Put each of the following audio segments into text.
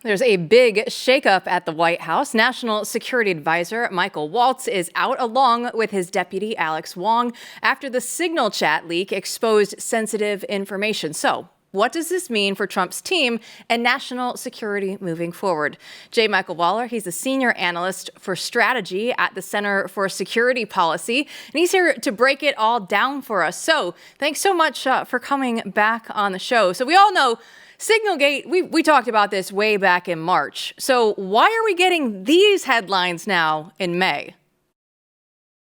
There's a big shakeup at the White House. National Security Advisor Michael Waltz is out along with his deputy Alex Wong after the Signal chat leak exposed sensitive information. So, what does this mean for Trump's team and national security moving forward? J. Michael Waller, he's a senior analyst for strategy at the Center for Security Policy, and he's here to break it all down for us. So, thanks so much for coming back on the show. So, we all know Signalgate, we talked about this way back in March. So why are we getting these headlines now in May?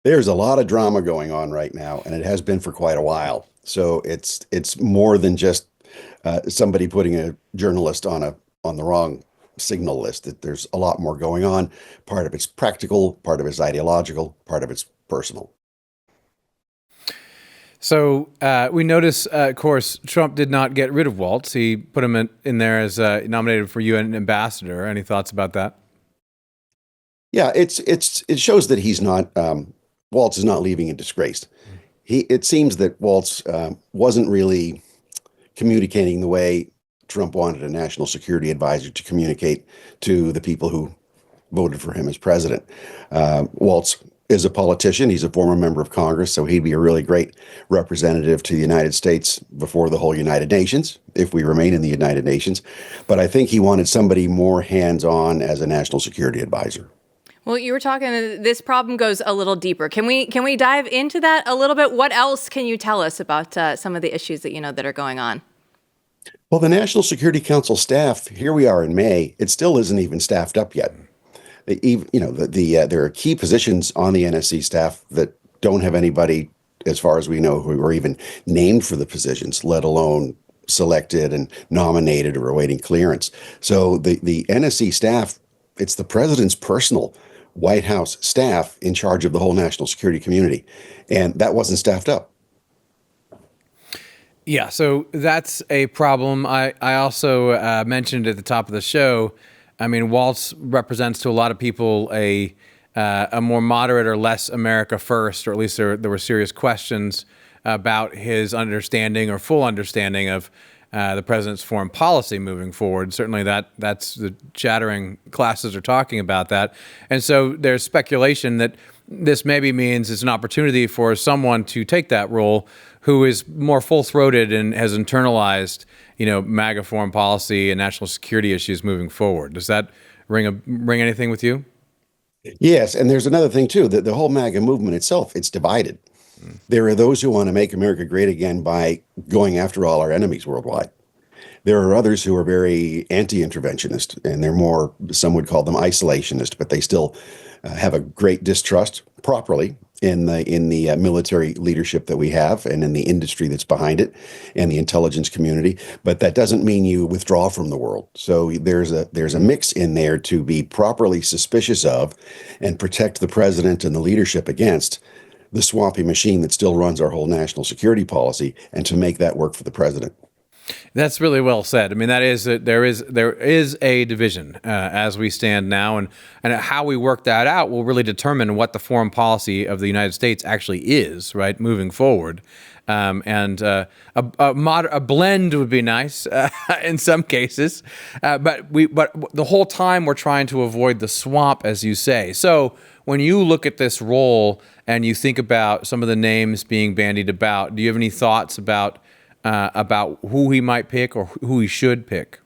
There's a lot of drama going on right now, and it has been for quite a while. So it's more than just somebody putting a journalist on the wrong signal list. There's a lot more going on. Part of it's practical, part of it's ideological, part of it's personal. So we notice, of course, Trump did not get rid of Waltz. He put him in there as nominated for UN ambassador. Any thoughts about that? Yeah, it shows that he's not Waltz is not leaving in disgrace. It seems that Waltz wasn't really communicating the way Trump wanted a national security advisor to communicate to the people who voted for him as president. Waltz is a politician. He's a former member of Congress, so he'd be a really great representative to the United States before the whole United Nations, if we remain in the United Nations. But I think he wanted somebody more hands-on as a national security advisor. Well, you were talking, this problem goes a little deeper. Can we dive into that a little bit? What else can you tell us about some of the issues that are going on? Well, the National Security Council staff, here we are in May, it still isn't even staffed up yet. There are key positions on the NSC staff that don't have anybody, as far as we know, who were even named for the positions, let alone selected and nominated or awaiting clearance. So the NSC staff, it's the president's personal White House staff in charge of the whole national security community. And that wasn't staffed up. Yeah, so that's a problem. I also mentioned at the top of the show, I mean, Waltz represents to a lot of people a more moderate or less America first, or at least there were serious questions about his understanding or full understanding of the president's foreign policy moving forward. Certainly that's the chattering classes are talking about that. And so there's speculation that this maybe means it's an opportunity for someone to take that role who is more full-throated and has internalized, MAGA foreign policy and national security issues moving forward. Does that ring anything with you? Yes, and there's another thing too, that the whole MAGA movement itself, it's divided. There are those who want to make America great again by going after all our enemies worldwide. There are others who are very anti-interventionist, and they're more, some would call them isolationist, but they still have a great distrust, properly, in the military leadership that we have and in the industry that's behind it and the intelligence community. But that doesn't mean you withdraw from the world. So there's a mix in there to be properly suspicious of and protect the president and the leadership against the swampy machine that still runs our whole national security policy, and to make that work for the president. That's really well said. I mean, there is a division as we stand now, and how we work that out will really determine what the foreign policy of the United States actually is, right, moving forward. A blend would be nice in some cases, but the whole time we're trying to avoid the swamp, as you say. So when you look at this role and you think about some of the names being bandied about, do you have any thoughts about who he might pick or who he should pick?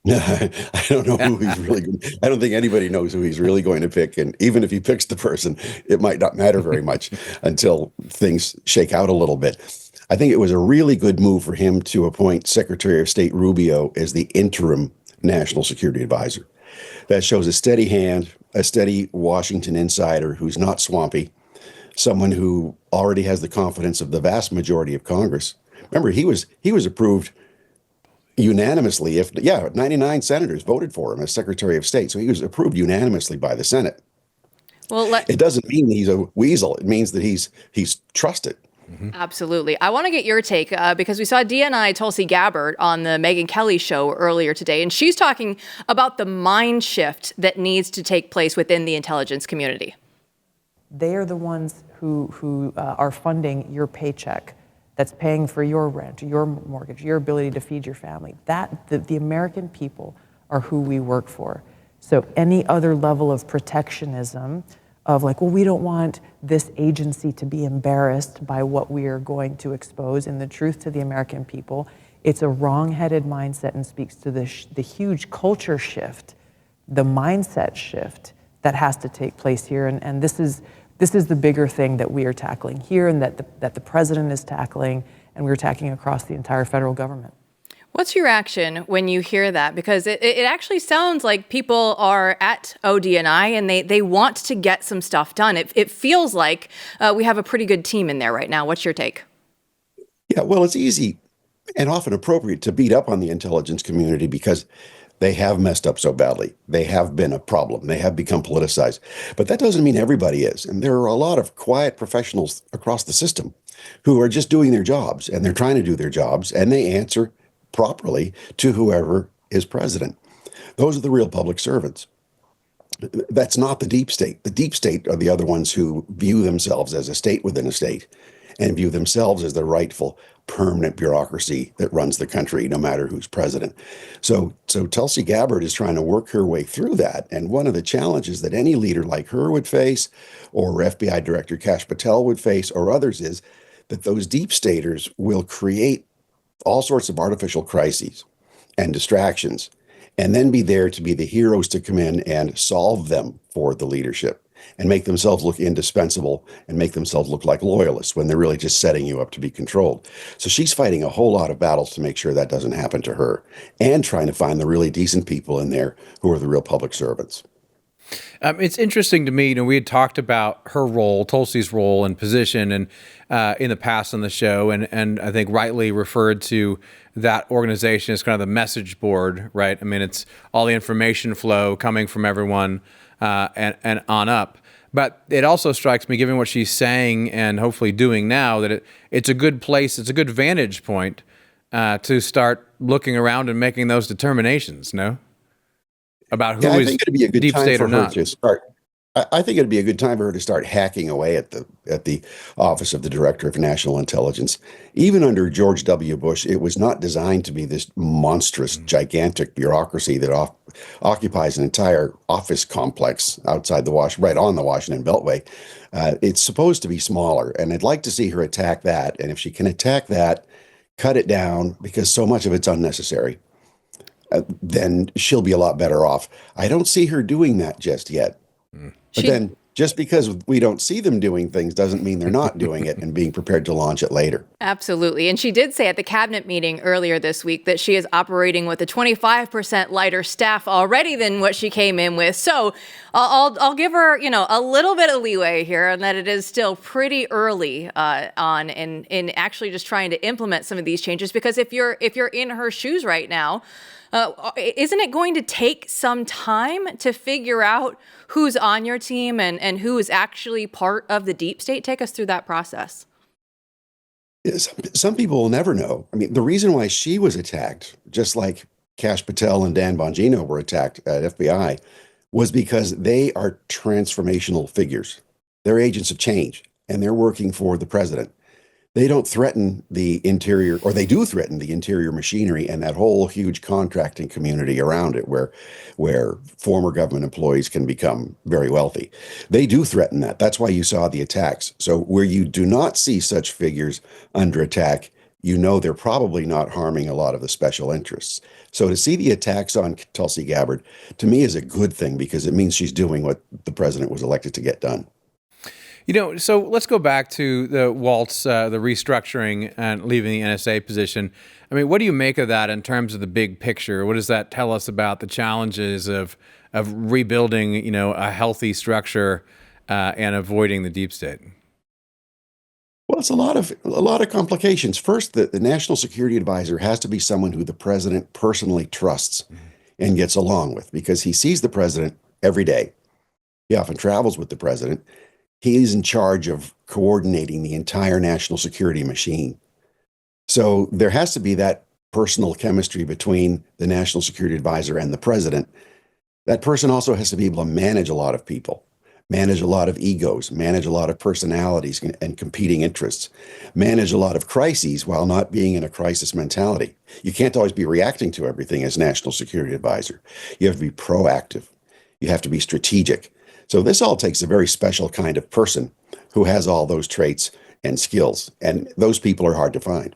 I don't know who he's really going to. I don't think anybody knows who he's really going to pick. And even if he picks the person, it might not matter very much until things shake out a little bit. I think it was a really good move for him to appoint Secretary of State Rubio as the interim national security advisor. That shows a steady hand, a steady Washington insider who's not swampy, someone who already has the confidence of the vast majority of Congress. Remember, he was approved unanimously. 99 senators voted for him as Secretary of State. So he was approved unanimously by the Senate. Well, it doesn't mean he's a weasel. It means that he's trusted. Mm-hmm. Absolutely. I want to get your take because we saw DNI Tulsi Gabbard on the Megyn Kelly show earlier today, and she's talking about the mind shift that needs to take place within the intelligence community. They are the ones who are funding your paycheck, that's paying for your rent, your mortgage, your ability to feed your family. The American people are who we work for. So any other level of protectionism of like, well, we don't want this agency to be embarrassed by what we are going to expose in the truth to the American people, it's a wrong-headed mindset and speaks to the huge culture shift, the mindset shift that has to take place here. And this is the bigger thing that we are tackling here and that the president is tackling and we're tackling across the entire federal government. What's your reaction when you hear that? Because it actually sounds like people are at ODNI and they want to get some stuff done. It feels like we have a pretty good team in there right now. What's your take? Yeah, well, it's easy and often appropriate to beat up on the intelligence community because they have messed up so badly. They have been a problem. They have become politicized. But that doesn't mean everybody is. And there are a lot of quiet professionals across the system who are just doing their jobs, and they're trying to do their jobs, and they answer properly to whoever is president. Those are the real public servants. That's not the deep state. The deep state are the other ones who view themselves as a state within a state and view themselves as the rightful permanent bureaucracy that runs the country, no matter who's president. So Tulsi Gabbard is trying to work her way through that. And one of the challenges that any leader like her would face, or FBI Director Kash Patel would face, or others, is that those deep staters will create all sorts of artificial crises and distractions, and then be there to be the heroes to come in and solve them for the leadership and make themselves look indispensable and make themselves look like loyalists when they're really just setting you up to be controlled. So she's fighting a whole lot of battles to make sure that doesn't happen to her, and trying to find the really decent people in there who are the real public servants. It's interesting to me, we had talked about her role, Tulsi's role and position, and in the past on the show, and I think rightly referred to that organization as kind of the message board, right? I mean, it's all the information flow coming from everyone and on up. But it also strikes me, given what she's saying and hopefully doing now, that it's a good place, it's a good vantage point to start looking around and making those determinations, no? About who is deep state or not. I think it'd be a good time for her to start hacking away at the office of the Director of National Intelligence. Even under George W. Bush, it was not designed to be this monstrous, gigantic bureaucracy that occupies an entire office complex outside right on the Washington Beltway. It's supposed to be smaller, and I'd like to see her attack that. And if she can attack that, cut it down, because so much of it's unnecessary, then she'll be a lot better off. I don't see her doing that just yet. But then just because we don't see them doing things doesn't mean they're not doing it and being prepared to launch it later. Absolutely. And she did say at the cabinet meeting earlier this week that she is operating with a 25% lighter staff already than what she came in with. So I'll give her, a little bit of leeway here, and that it is still pretty early on in actually just trying to implement some of these changes. Because if you're in her shoes right now, isn't it going to take some time to figure out who's on your team and who is actually part of the deep state? Take us through that process. Some people will never know. I mean, the reason why she was attacked, just like Kash Patel and Dan Bongino were attacked at FBI, was because they are transformational figures. They're agents of change, and they're working for the president. They don't threaten the interior, or they do threaten the interior machinery and that whole huge contracting community around it where former government employees can become very wealthy. They do threaten that. That's why you saw the attacks. So where you do not see such figures under attack, they're probably not harming a lot of the special interests. So to see the attacks on Tulsi Gabbard, to me, is a good thing, because it means she's doing what the president was elected to get done. So let's go back to the Waltz, the restructuring and leaving the NSA position. I mean, what do you make of that in terms of the big picture? What does that tell us about the challenges of rebuilding, a healthy structure and avoiding the deep state? Well, it's a lot of complications. First, the National Security Advisor has to be someone who the president personally trusts and gets along with, because he sees the president every day. He often travels with the president. He's in charge of coordinating the entire national security machine. So there has to be that personal chemistry between the National Security Advisor and the president. That person also has to be able to manage a lot of people, manage a lot of egos, manage a lot of personalities and competing interests, manage a lot of crises while not being in a crisis mentality. You can't always be reacting to everything as National Security Advisor. You have to be proactive. You have to be strategic. So this all takes a very special kind of person who has all those traits and skills. And those people are hard to find.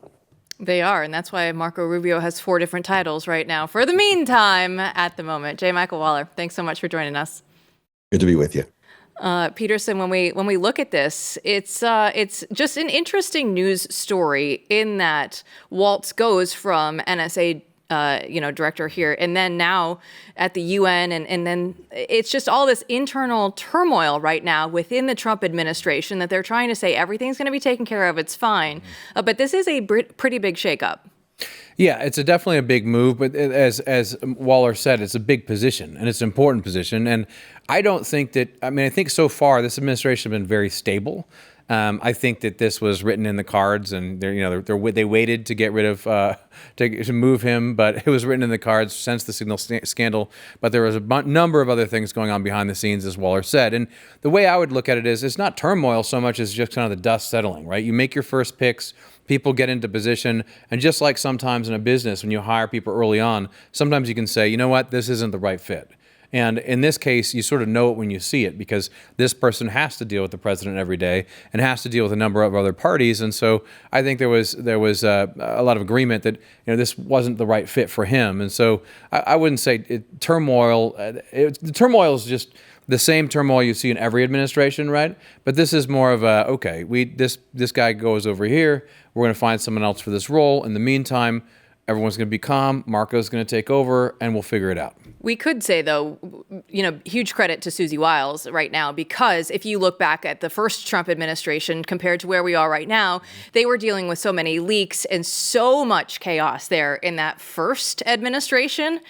They are, and that's why Marco Rubio has 4 different titles right now for the meantime at the moment. J. Michael Waller, thanks so much for joining us. Good to be with you. Peterson, when we look at this, it's just an interesting news story in that Waltz goes from NSA director here, and then now at the UN, and then it's just all this internal turmoil right now within the Trump administration that they're trying to say everything's going to be taken care of, it's fine. But this is a pretty big shakeup. Yeah, it's definitely a big move, but as Waller said, it's a big position, and it's an important position. And I don't think that, I think so far this administration has been very stable. I think that this was written in the cards, and they waited to get rid of to move him, but it was written in the cards since the Signal scandal. But there was a number of other things going on behind the scenes, as Waller said. And the way I would look at it is, it's not turmoil so much as just kind of the dust settling, right? You make your first picks. People get into position, and just like sometimes in a business, when you hire people early on, sometimes you can say, you know what, this isn't the right fit. And in this case, you sort of know it when you see it, because this person has to deal with the president every day and has to deal with a number of other parties. And so I think there was a lot of agreement that this wasn't the right fit for him. And so I wouldn't say turmoil. The turmoil is just the same turmoil you see in every administration, right? But this is more of a, okay, this guy goes over here. We're going to find someone else for this role. In the meantime, everyone's going to be calm. Marco's going to take over, and we'll figure it out. We could say, though, huge credit to Susie Wiles right now, because if you look back at the first Trump administration compared to where we are right now, they were dealing with so many leaks and so much chaos there in that first administration,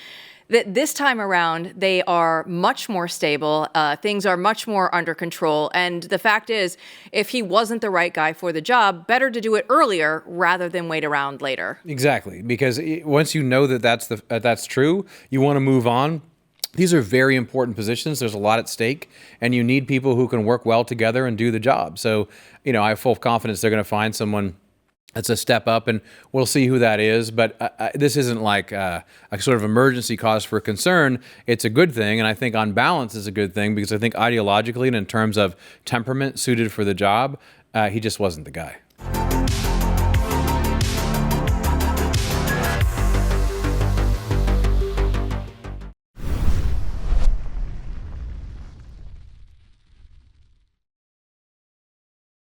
that this time around, they are much more stable. Things are much more under control. And the fact is, if he wasn't the right guy for the job, better to do it earlier rather than wait around later. Exactly. Because once you know that that's true, you want to move on. These are very important positions. There's a lot at stake, and you need people who can work well together and do the job. So, I have full confidence they're going to find someone that's a step up, and we'll see who that is. But this isn't like a sort of emergency cause for concern. It's a good thing, and I think on balance it's a good thing, because I think ideologically and in terms of temperament suited for the job, he just wasn't the guy.